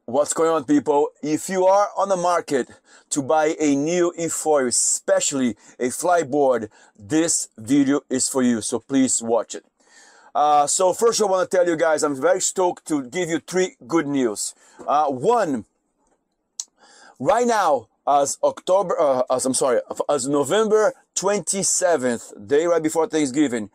What's going on, people? If you are on the market to buy a new e-foil, especially a flyboard, this video is for you, so please watch it. So first I want to tell you guys, I'm very stoked to give you three good news. One, right now, as November 27th, day right before Thanksgiving,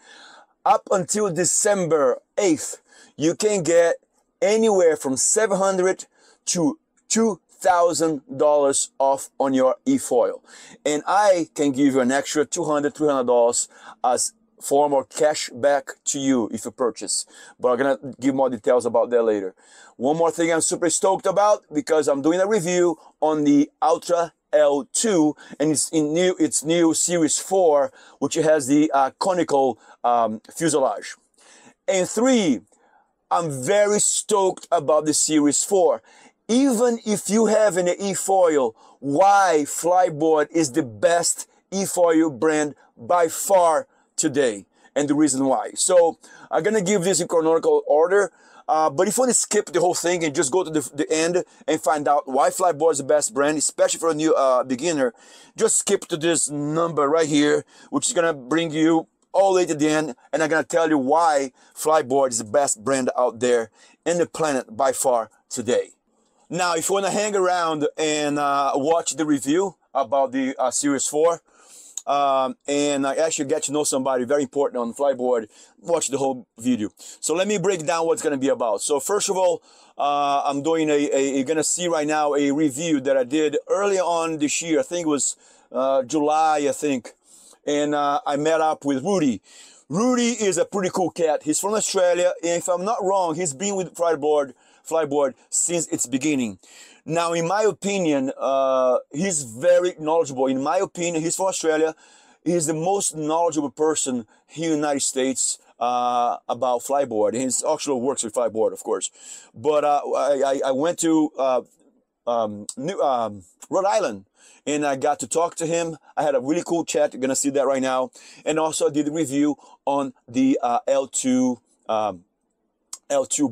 up until December 8th, you can get anywhere from $700 to $2,000 off on your e-foil. And I can give you an extra $200, $300 as form or cash back to you if you purchase. But I'm gonna give more details about that later. One more thing I'm super stoked about, because I'm doing a review on the Ultra L2, and it's new Series 4, which has the conical fuselage. And three, I'm very stoked about the Series 4. Even if you have an e-foil, why Fliteboard is the best e-foil brand by far today, and the reason why. So I'm gonna give this in chronological order, but if you want to skip the whole thing and just go to the end and find out why Fliteboard is the best brand, especially for a new beginner, just skip to this number right here, which is gonna bring you all the way to the end, and I'm gonna tell you why Fliteboard is the best brand out there in the planet by far today. Now, if you want to hang around and watch the review about the Series 4, and I actually get to know somebody very important on Fliteboard, watch the whole video. So let me break down what's going to be about. So first of all, I'm doing you're going to see right now a review that I did early on this year. I think it was July, I think. And I met up with Rudy. Rudy is a pretty cool cat. He's from Australia, and if I'm not wrong, he's been with Fliteboard since its beginning. Now, in my opinion, he's very knowledgeable. In my opinion, he's from Australia. He's the most knowledgeable person here in the United States about Fliteboard. He actually works with Fliteboard, of course. But I went to Rhode Island, and I got to talk to him. I had a really cool chat. You're gonna see that right now. And also I did a review on the L2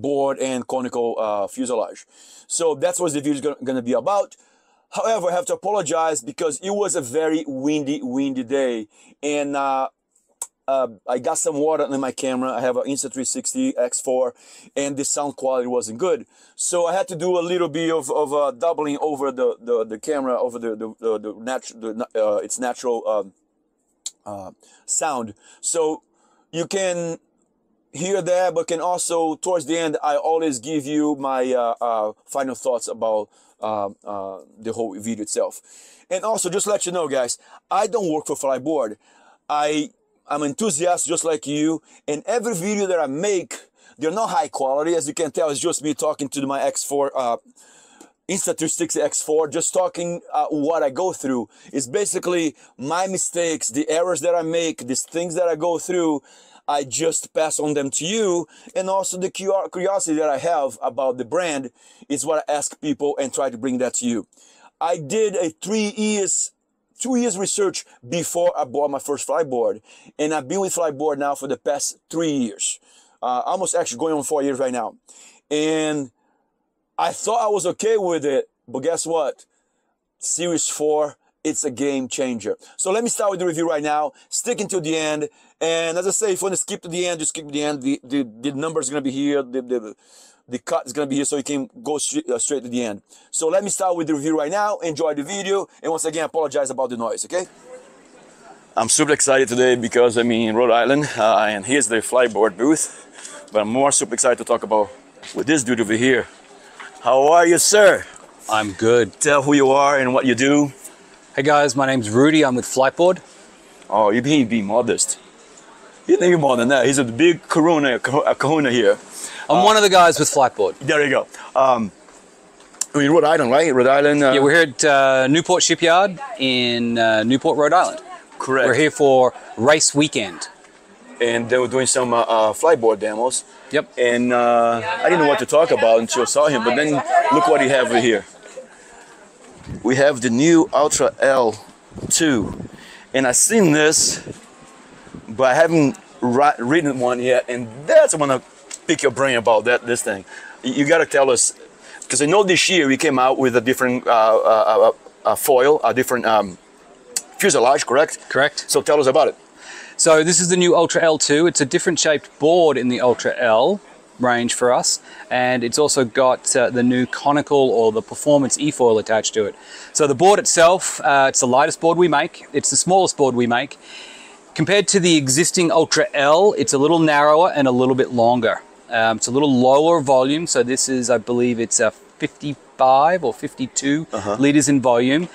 board and conical fuselage. So that's what the video is going to be about. However, I have to apologize because it was a very windy day, and I got some water in my camera. I have an Insta360 X4, and the sound quality wasn't good. So I had to do a little bit of doubling over the camera, over its natural sound. So you can hear that, but can also, towards the end, I always give you my final thoughts about the whole video itself. And also, just to let you know, guys, I don't work for Fliteboard. I'm an enthusiast just like you, and every video that I make, they're not high quality. As you can tell, it's just me talking to my X4, Insta360 X4, just talking what I go through. It's basically my mistakes, the errors that I make, these things that I go through. I just pass on them to you, and also the curiosity that I have about the brand is what I ask people and try to bring that to you. I did a 2 years research before I bought my first Fliteboard, and I've been with Fliteboard now for the past 3 years, almost actually going on 4 years right now. And I thought I was okay with it, but guess what? Series 4, it's a game changer. So let me start with the review right now, sticking to the end. And as I say, if you want to skip to the end, just skip to the end. The number is going to be here. The cut is going to be here, so you can go straight to the end. So let me start with the review right now. Enjoy the video. And once again, I apologize about the noise, okay? I'm super excited today because I'm in Rhode Island, and here's the Fliteboard booth. But I'm more super excited to talk about with this dude over here. How are you, sir? I'm good. Tell who you are and what you do. Hey guys, my name's Rudy. I'm with Fliteboard. Oh, you're being modest. You think you're more than that. He's a big kahuna here. I'm one of the guys with Fliteboard. There you go. We're in Rhode Island, right? Rhode Island. Yeah, we're here at Newport Shipyard in Newport, Rhode Island. Correct. We're here for race weekend. And they were doing some Fliteboard demos. Yep. And I didn't know what to talk about until I saw him. But then look what he have over here. We have the new Ultra L2. And I've seen this, but I haven't written one yet. And that's what I want to pick your brain about this thing. You got to tell us because I know this year we came out with a different foil, a different fuselage, correct? Correct. So tell us about it. So this is the new Ultra L2. It's a different shaped board in the Ultra L range for us, and it's also got the new conical or the performance e-foil attached to it. So the board itself, it's the lightest board we make. It's the smallest board we make. Compared to the existing Ultra L, it's a little narrower and a little bit longer. It's a little lower volume, so this is, I believe it's a 55 or 52 liters in volume,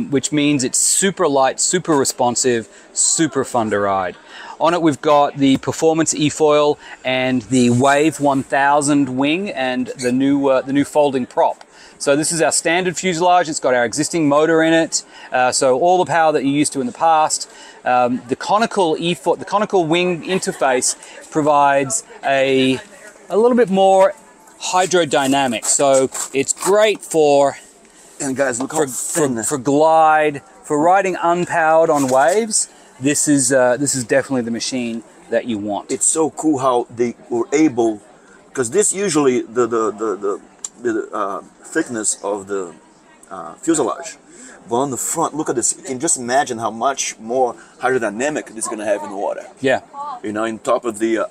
which means it's super light, super responsive, super fun to ride. On it, we've got the Performance E-Foil and the Wave 1000 wing and the new folding prop. So this is our standard fuselage. It's got our existing motor in it, so all the power that you're used to in the past. The conical wing interface provides a little bit more hydrodynamic. So it's great for, and guys, look how thin. For glide, for riding unpowered on waves. This is definitely the machine that you want. It's so cool how they were able, because this usually the thickness of the fuselage, but on the front, look at this. You can just imagine how much more hydrodynamic this is going to have in the water. Yeah. You know, in top of the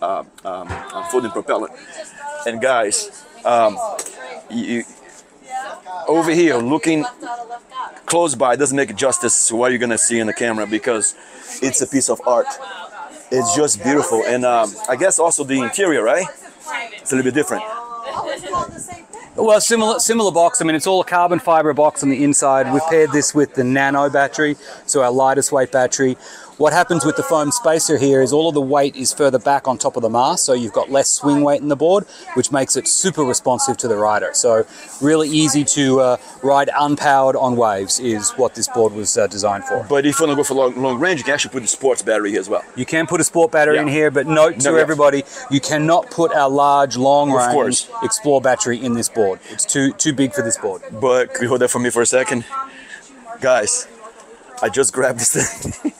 folding propeller. And guys, over here, looking close by, doesn't make justice to what you're going to see in the camera, because it's a piece of art. It's just beautiful. And I guess also the interior, right? It's a little bit different. Well, similar box. I mean, it's all a carbon fiber box on the inside. We've paired this with the nano battery, so our lightest weight battery. What happens with the foam spacer here is all of the weight is further back on top of the mast, so you've got less swing weight in the board, which makes it super responsive to the rider. So really easy to ride unpowered on waves is what this board was designed for. But if you want to go for long range, you can actually put the sports battery here as well. You can put a sport battery in here, but note to everybody, you cannot put our large long range Explore battery in this board. It's too big for this board. But can you hold that for me for a second? Guys, I just grabbed this thing.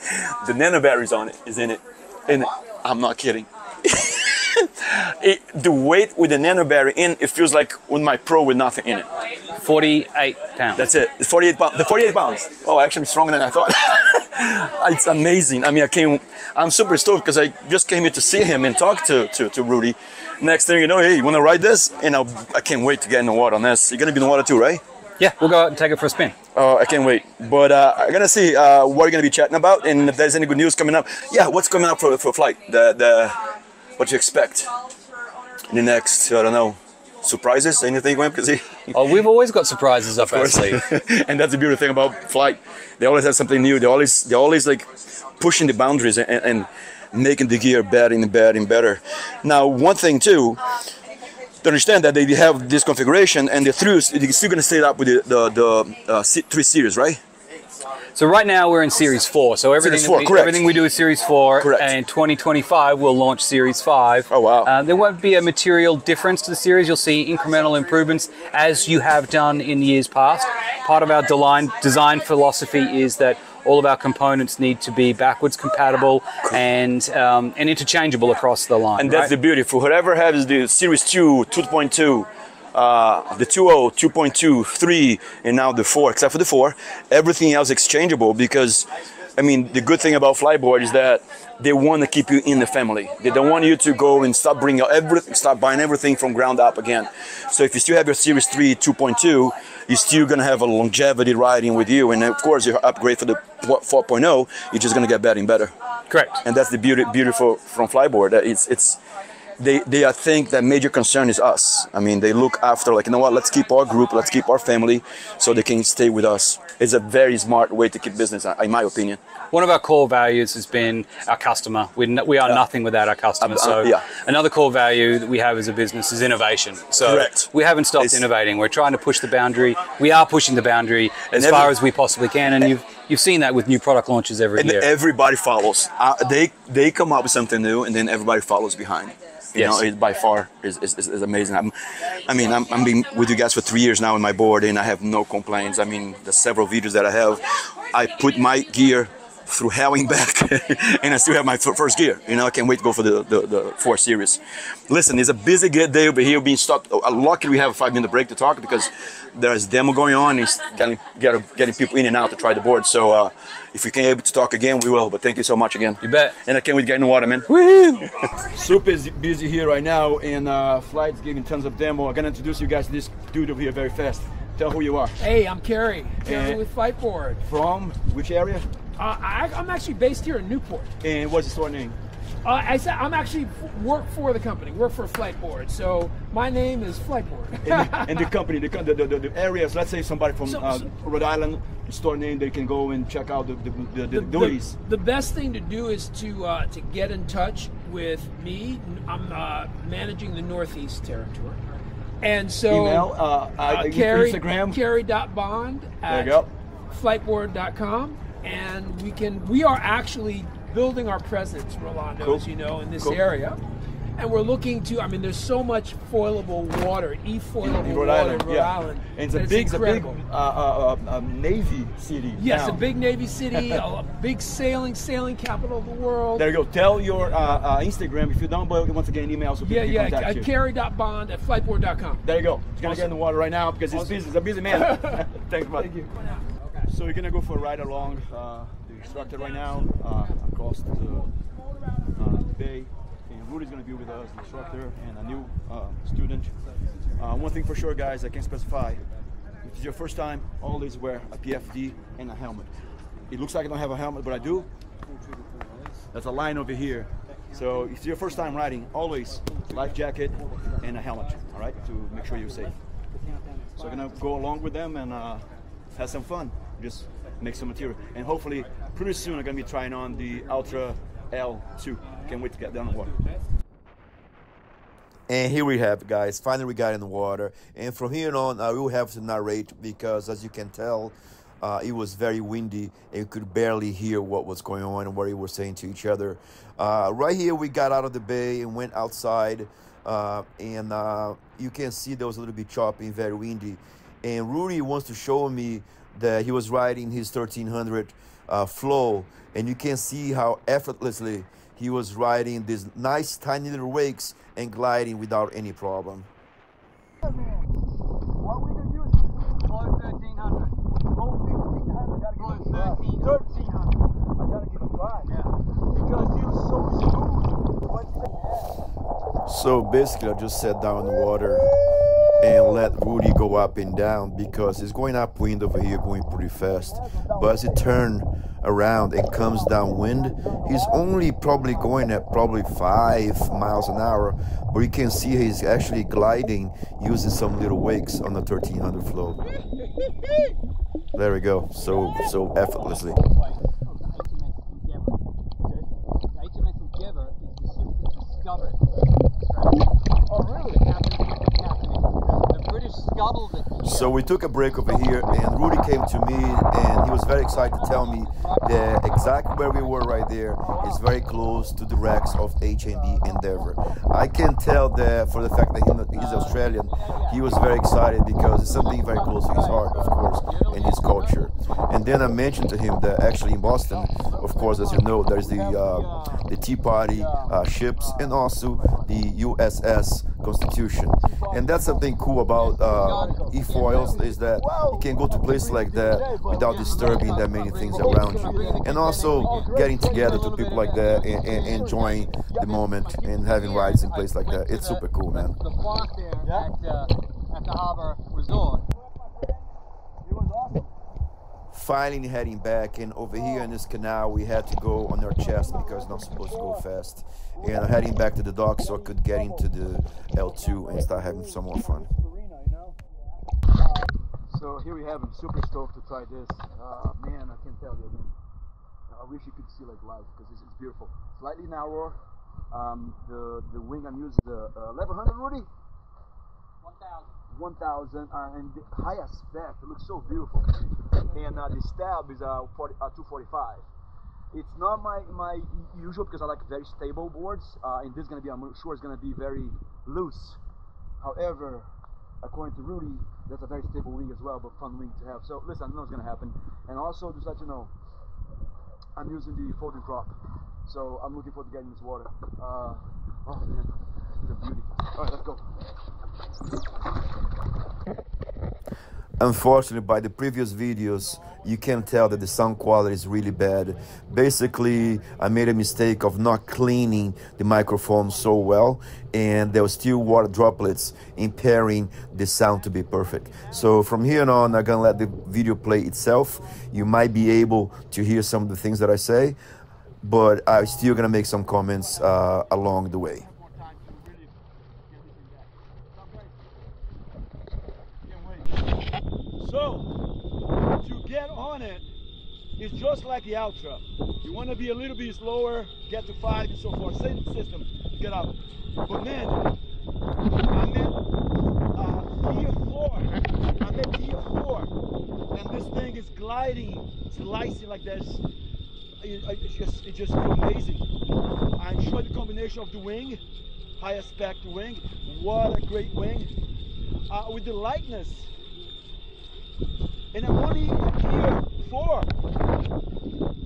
The nano battery's on it, is in it. And I'm not kidding. The weight with the nano battery in, it feels like with my Pro with nothing in it. 48 pounds. That's it. It's 48 pounds. The 48 pounds. Oh, actually, I'm stronger than I thought. It's amazing. I mean, I'm super stoked because I just came here to see him and talk to Rudy. Next thing you know, hey, you want to ride this? And I can't wait to get in the water on this. You're going to be in the water too, right? Yeah, we'll go out and take it for a spin. Oh, I can't wait. But I'm going to see what we're going to be chatting about, and if there's any good news coming up. Yeah, what's coming up for flight? What you expect in the next, I don't know, surprises? Anything going? Oh, we've always got surprises up our sleeve. And that's the beautiful thing about flight. They always have something new. They're always like pushing the boundaries and making the gear better and better and better. Now, one thing too, to understand that they have this configuration and they're still going to stay up with the 3 Series, right? So right now we're in Series 4. So everything we do is Series 4. Correct. And in 2025 we'll launch Series 5. Oh wow! There won't be a material difference to the series. You'll see incremental improvements as you have done in years past. Part of our design philosophy is that all of our components need to be backwards compatible and interchangeable across the line. And that's the beauty. For whoever has the Series 2, 2.2, the 2.0, 2.2, 3, and now the 4, except for the 4, everything else exchangeable, because, I mean, the good thing about Fliteboard is that they want to keep you in the family. They don't want you to go and start buying everything from ground up again. So if you still have your Series 3, 2.2, you're still going to have a longevity riding with you. And of course, you upgrade for the 4.0, you're just going to get better and better. Correct. And that's the beautiful from Fliteboard. They think that major concern is us. I mean, they look after, like, you know what, let's keep our group, let's keep our family so they can stay with us. It's a very smart way to keep business, in my opinion. One of our core values has been our customer. We are nothing without our customer. Another core value that we have as a business is innovation. So correct. We haven't stopped innovating. We're trying to push the boundary. We are pushing the boundary as far as we possibly can. And you've seen that with new product launches every year. Everybody follows. They come up with something new, and then everybody follows behind. You know, it by far is amazing. I'm being with you guys for 3 years now in my board, and I have no complaints. I mean, the several videos that I have, I put my gear through hell and back, and I still have my first gear. You know, I can't wait to go for the 4 Series. Listen, it's a busy good day over here being stopped. Luckily, we have a 5-minute break to talk because there's demo going on. It's getting people in and out to try the board. So if we can able to talk again, we will. But thank you so much again. You bet. And I can't wait to get in the water, man. Woo! Super busy here right now, and Flight's giving tons of demo. I'm gonna introduce you guys to this dude over here very fast. Tell who you are. Hey, I'm Kerry with Fliteboard. From which area? I'm actually based here in Newport. And what's the store name? I'm actually work for the company, work for Fliteboard. So my name is Fliteboard. and the company, the areas. Let's say somebody from Rhode Island, store name, they can go and check out the duties. The best thing to do is to get in touch with me. I'm managing the Northeast territory. And so email, Instagram, Kerry.bond at fliteboard.com, and we are actually building our presence, Rolando, as you know, in this area. And we're looking to, I mean, there's so much foilable water, e-foilable water in Rhode Island. And it's a big Navy city. Yes, now. A big Navy city, a big sailing capital of the world. There you go. Tell your Instagram if you don't, but once again, email so people can contact you. Kerry.bond at fliteboard.com. There you go. He's going to get in the water right now because he's busy. He's a busy man. Thanks, bud. Thank you. So we're going to go for a ride along the instructor right now across the bay. Rudy's going to be with us, the instructor, and a new student. One thing for sure, guys, I can specify. If it's your first time, always wear a PFD and a helmet. It looks like I don't have a helmet, but I do. That's a line over here. So if it's your first time riding, always life jacket and a helmet, all right, to make sure you're safe. So I'm going to go along with them and have some fun. Just make some material. And hopefully, pretty soon, I'm going to be trying on the Ultra L2. Can't wait to get down the water. And here we have it, guys. Finally, we got in the water. And from here on, we will have to narrate because, as you can tell, it was very windy and you could barely hear what was going on and what we were saying to each other. Right here, we got out of the bay and went outside. And you can see there was a little bit choppy and very windy. And Rudy wants to show me that he was riding his 1300 flow. And you can see how effortlessly he was riding these nice tiny little wakes and gliding without any problem. What we gonna use? Flow 1300. Flow 1500. Gotta give it a 1300. I gotta give it a try. Yeah. Because he was so smooth. So basically, I just sat down in the water and let Rudy go up and down because it's going upwind over here, going pretty fast. But as he turned around and comes downwind, he's only probably going at probably 5 miles an hour, but you can see he's actually gliding using some little wakes on the 1300 flow. There we go, so effortlessly. So we took a break over here and Rudy came to me and he was very excited to tell me that exactly where we were right there is very close to the wrecks of HMB Endeavour. I can tell that for the fact that he's Australian, he was very excited because it's something very close to his heart, of course, and his culture. And then I mentioned to him that actually in Boston, of course, as you know, there's the Tea Party ships and also the USS Constitution. And that's something cool about e-foils is that you can go to places like that without disturbing that many things around you. And also getting together to people like that and enjoying the moment and having rides in places like that. It's super cool, man. The park there at the Harbor Resort. It was awesome. Finally heading back, and over here in this canal we had to go on our chest because it's not supposed to go fast. And heading back to the dock so I could get into the L2 and start having some more fun. So here we have him, super stoked to try this. Man, I can't tell you, I wish you could see like live because it's beautiful. Slightly narrower. The wing I'm using the 1100, Rudy? 1000 and the high aspect. It looks so beautiful. And the stab is 245. It's not my usual because I like very stable boards. And this is gonna be, I'm sure, it's gonna be very loose. However, according to Rudy, that's a very stable wing as well, but fun wing to have. So listen, I know it's gonna happen. And also, just let you know, I'm using the folding prop. So I'm looking forward to getting this water. Oh man, it's a beauty. All right, let's go. Unfortunately, by the previous videos, you can tell that the sound quality is really bad. Basically, I made a mistake of not cleaning the microphone so well, and there was still water droplets impairing the sound to be perfect. So from here on, I'm gonna let the video play itself. You might be able to hear some of the things that I say, but I'm still gonna make some comments along the way. So, to get on it, it's just like the Ultra. You want to be a little bit slower, get to 5 and so forth. Same system to get up. But man, I'm at gear 4. I'm at gear 4. And this thing is gliding, slicing like this. It's just amazing. I enjoy the combination of the wing, high aspect wing. What a great wing. With the lightness. And I'm only at gear 4,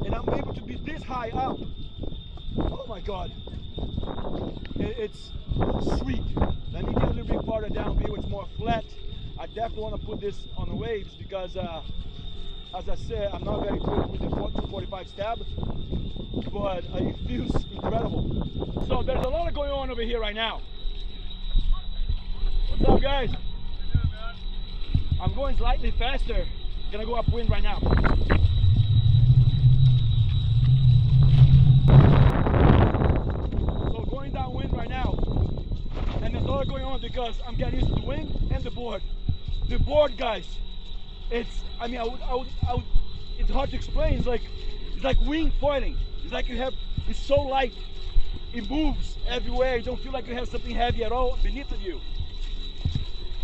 and I'm able to be this high up. Oh my God, it's sweet. Let me get a little bit farther down here, it's more flat. I definitely want to put this on the waves because, as I said, I'm not very good with the 245 stab, but it feels incredible. So there's a lot going on over here right now. What's up, guys? I'm going slightly faster. Gonna go upwind right now. So going downwind right now. And there's a lot going on because I'm getting used to the wing and the board. The board, guys, it's, I mean, it's hard to explain. It's like wing foiling. It's like it's so light. It moves everywhere. You don't feel like you have something heavy at all beneath of you.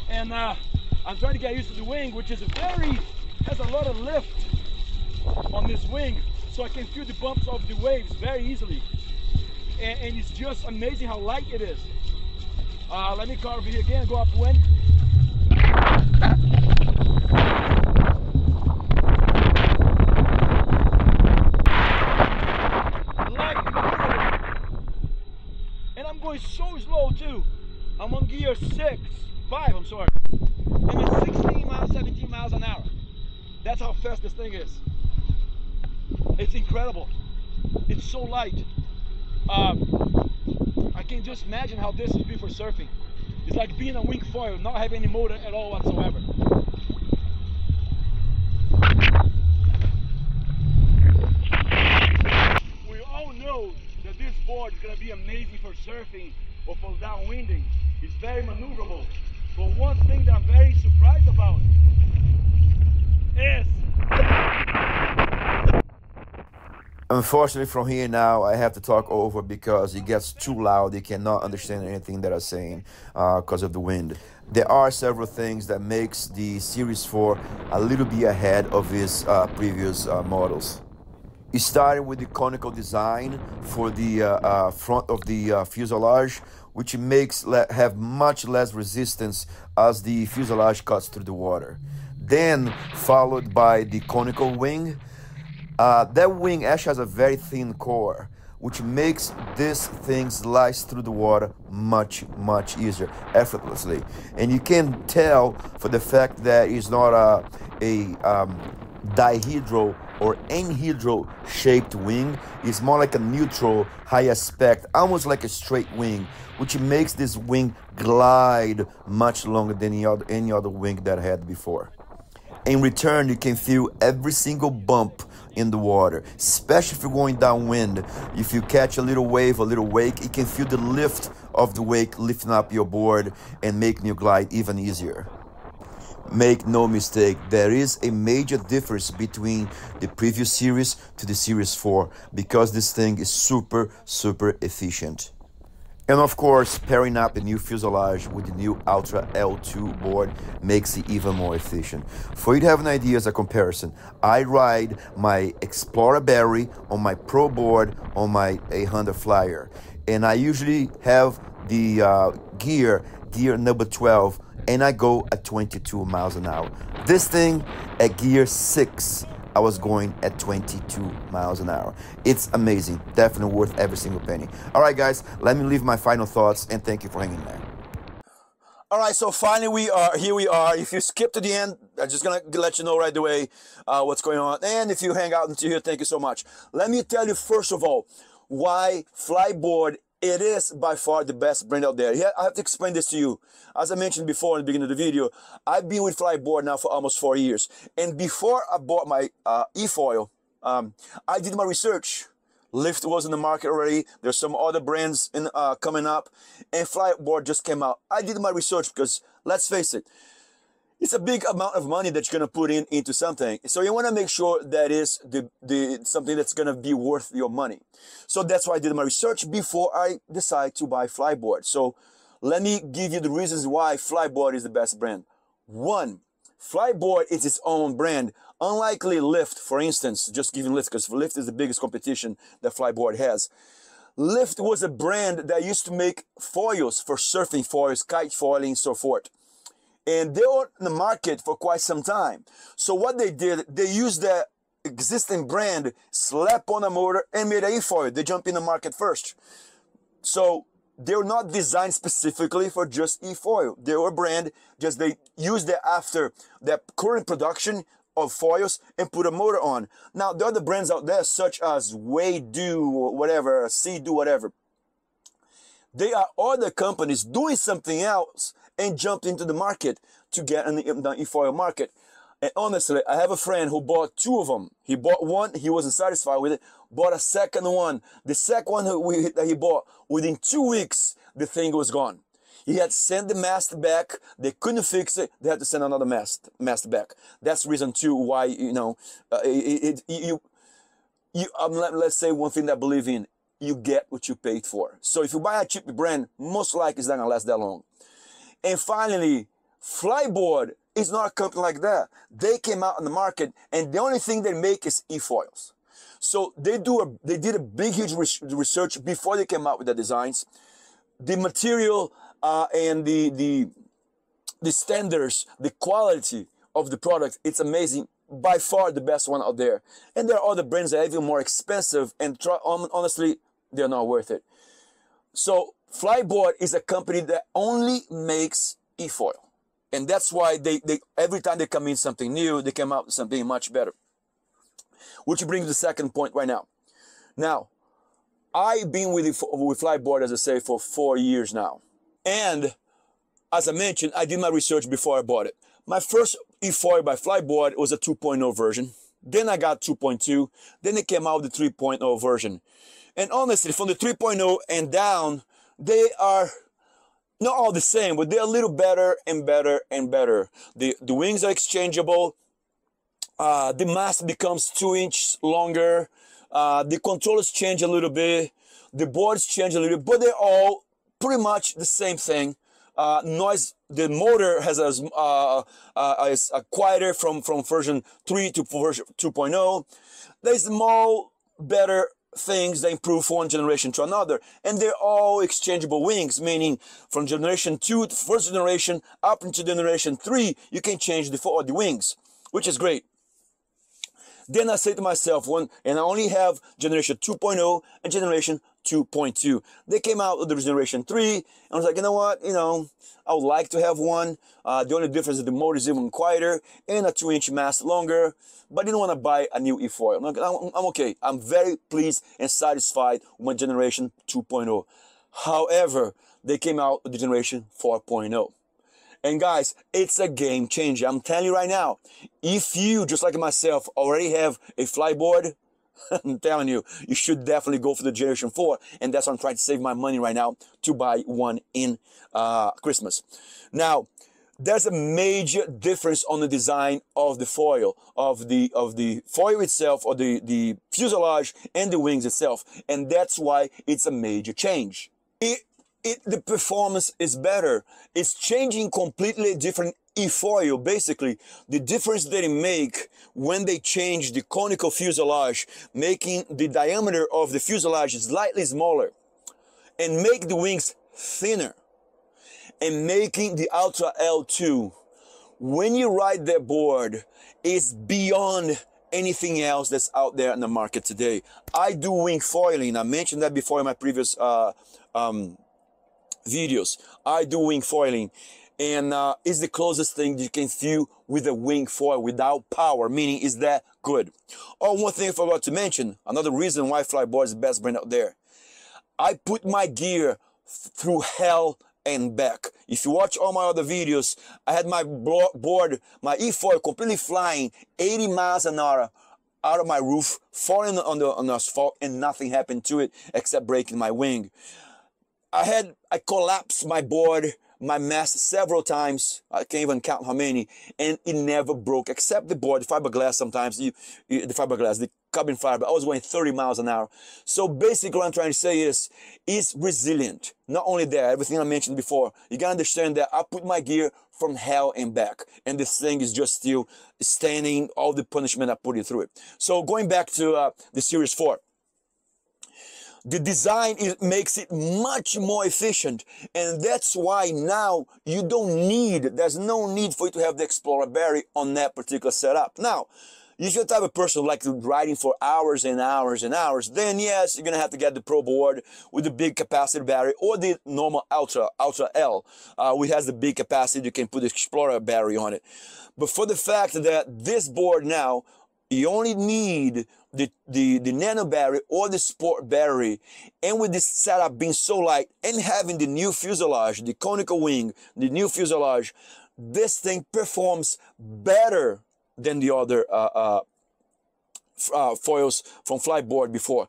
And I'm trying to get used to the wing, which is has a lot of lift on this wing, so I can feel the bumps of the waves very easily. And it's just amazing how light it is. Let me car over here again, go upwind. And I'm going so slow too. I'm on gear 5, I'm sorry. And it's 16 miles, 17 miles an hour. That's how fast this thing is. It's incredible. It's so light. I can just imagine how this would be for surfing. It's like being a wing foil, not having any motor at all whatsoever. We all know that this board is going to be amazing for surfing or for downwinding. It's very maneuverable. But one thing that I'm very surprised about is... Unfortunately, from here now, I have to talk over because it gets too loud. You cannot understand anything that I'm saying because of the wind. There are several things that makes the Series 4 a little bit ahead of its previous models. It started with the conical design for the front of the fuselage, which makes have much less resistance as the fuselage cuts through the water. Then followed by the conical wing. That wing actually has a very thin core, which makes this thing slice through the water much easier, effortlessly. And you can tell for the fact that it's not a dihedral or anhedral shaped wing. It's more like a neutral high aspect, almost like a straight wing, which makes this wing glide much longer than any other wing that I had before. In return, you can feel every single bump in the water, especially if you're going downwind. If you catch a little wave, a little wake, you can feel the lift of the wake lifting up your board and making you glide even easier. Make no mistake, there is a major difference between the previous series to the Series 4 because this thing is super efficient. And of course, pairing up the new fuselage with the new Ultra L2 board makes it even more efficient. For you to have an idea as a comparison, I ride my Explorer Berry on my Pro board on my 800 Flyer. And I usually have the gear number 12, and I go at 22 miles an hour. This thing at gear 6, I was going at 22 miles an hour. It's amazing. Definitely worth every single penny. All right, guys, let me leave my final thoughts, and thank you for hanging there. All right, so finally here we are. If you skip to the end, I'm just gonna let you know right away what's going on. And if you hang out until here, thank you so much. Let me tell you first of all why Fliteboard, it is by far the best brand out there. Yeah, I have to explain this to you. As I mentioned before in the beginning of the video, I've been with Fliteboard now for almost 4 years. And before I bought my e-foil, I did my research. Lift was in the market already. There's some other brands coming up, and Fliteboard just came out. I did my research because, let's face it, it's a big amount of money that you're gonna put into something. So you want to make sure that is something that's gonna be worth your money. So that's why I did my research before I decide to buy Fliteboard. So let me give you the reasons why Fliteboard is the best brand. One, Fliteboard is its own brand. Unlikely Lift, for instance, just giving Lift because Lift is the biggest competition that Fliteboard has. Lift was a brand that used to make foils for surfing foils, kite foiling, and so forth. And they were in the market for quite some time. So what they did, they used that existing brand, slap on a motor, and made an e-foil. They jumped in the market first. So they were not designed specifically for just e-foil. They were a brand, just they used it after the current production of foils and put a motor on. Now, there are other brands out there such as Do whatever, Do whatever. They are other companies doing something else and jumped into the market to get in the e-foil market. And honestly, I have a friend who bought 2 of them. He bought one, he wasn't satisfied with it, bought a second one. The second one that he bought, within 2 weeks, the thing was gone. He had sent the mast back. They couldn't fix it. They had to send another mast back. That's reason too why, you know, let's say one thing that I believe in, you get what you paid for. So if you buy a cheap brand, most likely it's not gonna last that long. And finally, Fliteboard is not a company like that. They came out on the market and the only thing they make is e-foils. So they did a big, huge research before they came out with the designs. The material and the standards, the quality of the product, it's amazing. By far the best one out there. And there are other brands that are even more expensive and honestly, they're not worth it. So Fliteboard is a company that only makes e-foil. And that's why they every time they come in something new, they come out with something much better. Which brings the second point right now. Now, I've been with Fliteboard, as I say, for 4 years now. And as I mentioned, I did my research before I bought it. My first e-foil by Fliteboard was a 2.0 version. Then I got 2.2. Then it came out with the 3.0 version. And honestly, from the 3.0 and down, they are not all the same, but they're a little better and better and better. The wings are exchangeable. The mast becomes 2 inches longer. The controllers change a little bit. The boards change a little bit, but they're all pretty much the same thing. Noise, the motor has a quieter from version 3 to version 2.0. There's small, better things that improve from one generation to another, and they're all exchangeable wings, meaning from generation 2 to first generation up into generation 3, you can change the wings, which is great. Then I say to myself, and I only have generation 2.0 and generation 2.2. They came out with the generation 3, and I was like, you know what, I would like to have one. The only difference is the motor is even quieter and a 2-inch mast longer, but I didn't want to buy a new e-foil. I'm okay. I'm very pleased and satisfied with my generation 2.0. However, they came out with the generation 4.0. And guys, it's a game changer. I'm telling you right now, if you, just like myself, already have a Fliteboard, I'm telling you, you should definitely go for the generation 4. And that's why I'm trying to save my money right now to buy one in Christmas. Now, there's a major difference on the design of the foil, of the foil itself, or the fuselage and the wings itself. And that's why it's a major change. The performance is better. It's changing completely different e-foil. Basically, the difference they make when they change the conical fuselage, making the diameter of the fuselage slightly smaller, and make the wings thinner, and making the Ultra L2, when you ride that board, is beyond anything else that's out there in the market today. I do wing foiling. I mentioned that before in my previous videos. I do wing foiling, and it's the closest thing you can feel with a wing foil without power, meaning is that good. Oh, one thing I forgot to mention, another reason why Fliteboard is the best brand out there. I put my gear through hell and back. If you watch all my other videos, I had my board, my e-foil completely flying 80 miles an hour out of my roof, falling on the asphalt, and nothing happened to it except breaking my wing. I collapsed my board, my mast several times. I can't even count how many, and it never broke except the board, the fiberglass. Sometimes the fiberglass, the carbon fiber. I was going 30 miles an hour. So basically, what I'm trying to say is, it's resilient. Not only that, everything I mentioned before, you gotta understand that I put my gear from hell and back, and this thing is just still standing all the punishment I put it through it. So going back to the Series 4. The design makes it much more efficient, and that's why now there's no need for you to have the Explorer battery on that particular setup. Now, if you're the type of person who likes riding for hours and hours and hours, then yes, you're gonna have to get the Pro board with the big capacity battery, or the normal Ultra L, which has the big capacity. You can put the Explorer battery on it. But for the fact that this board now, you only need the nano battery or the sport battery, and with this setup being so light and having the new fuselage, the conical wing, the new fuselage, this thing performs better than the other foils from Fliteboard before.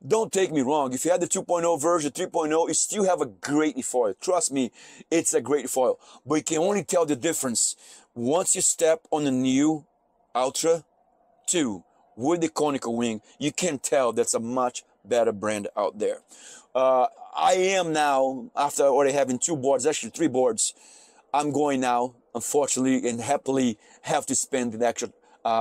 Don't take me wrong, if you had the 2.0 version, 3.0, you still have a great foil. Trust me, it's a great foil. But you can only tell the difference once you step on the new Ultra 2 with the conical wing. You can tell that's a much better brand out there. I am now, after already having 2 boards, actually 3 boards, I'm going now, unfortunately and happily, have to spend the extra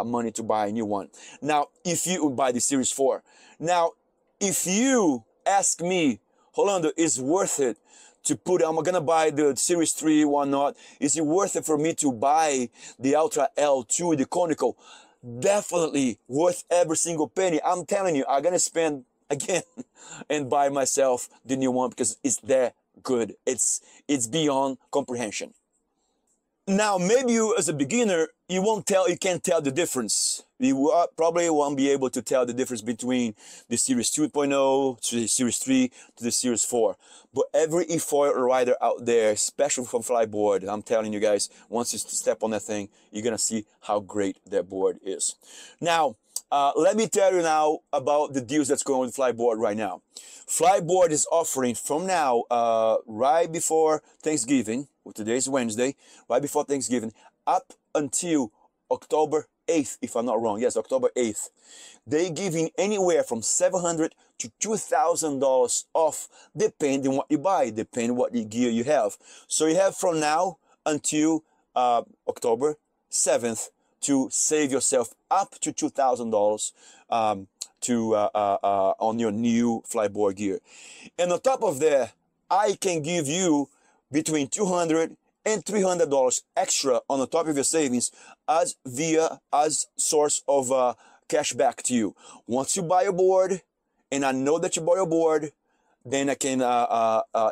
money to buy a new one. Now, if you buy the Series 4. Now, if you ask me, Rolando, is worth it to put, I'm gonna buy the Series 3, why not? Is it worth it for me to buy the Ultra L2, the conical? Definitely worth every single penny. I'm telling you, I'm gonna spend again and buy myself the new one because it's that good. It's beyond comprehension. Now, maybe you as a beginner, you can't tell the difference. You probably won't be able to tell the difference between the Series 2.0 to the Series 3 to the Series 4. But every e-foil rider out there, especially from Fliteboard, I'm telling you guys, once you step on that thing, you're gonna see how great that board is. Now, let me tell you now about the deals that's going on with Fliteboard right now. Fliteboard is offering from now, right before Thanksgiving, well, today's Wednesday, right before Thanksgiving, up until October 8th, if I'm not wrong. Yes, October 8th. They're giving anywhere from $700 to $2,000 off, depending on what you buy, depending on what gear you have. So you have from now until October 7th to save yourself up to $2,000 on your new Fliteboard gear. And on top of that, I can give you between $200 and $300 extra on the top of your savings as source of cash back to you. Once you buy a board, and I know that you buy a board, then I can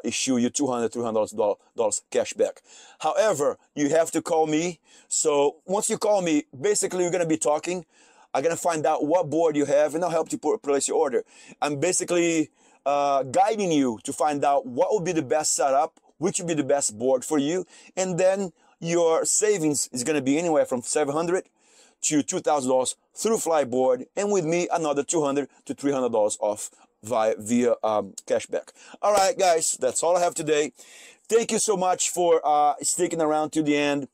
issue you $200, $300 cash back. However, you have to call me. So once you call me, basically we're gonna be talking. I'm gonna find out what board you have, and I'll help you place your order. I'm basically guiding you to find out what will be the best setup, which will be the best board for you, and then your savings is gonna be anywhere from $700 to $2,000 through Fliteboard, and with me another $200 to $300 off via cashback. All right, guys, that's all I have today. Thank you so much for sticking around to the end.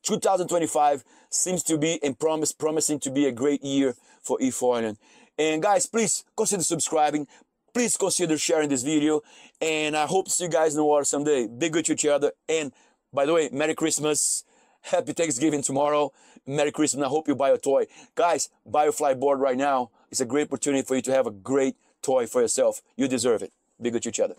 2025 seems to be and promising to be a great year for e-foiling. And guys, please consider subscribing. Please consider sharing this video. And I hope to see you guys in the water someday. Be good to each other. And by the way, Merry Christmas. Happy Thanksgiving tomorrow. Merry Christmas. I hope you buy a toy. Guys, buy a Fliteboard right now. It's a great opportunity for you to have a great toy for yourself. You deserve it. Be good to each other.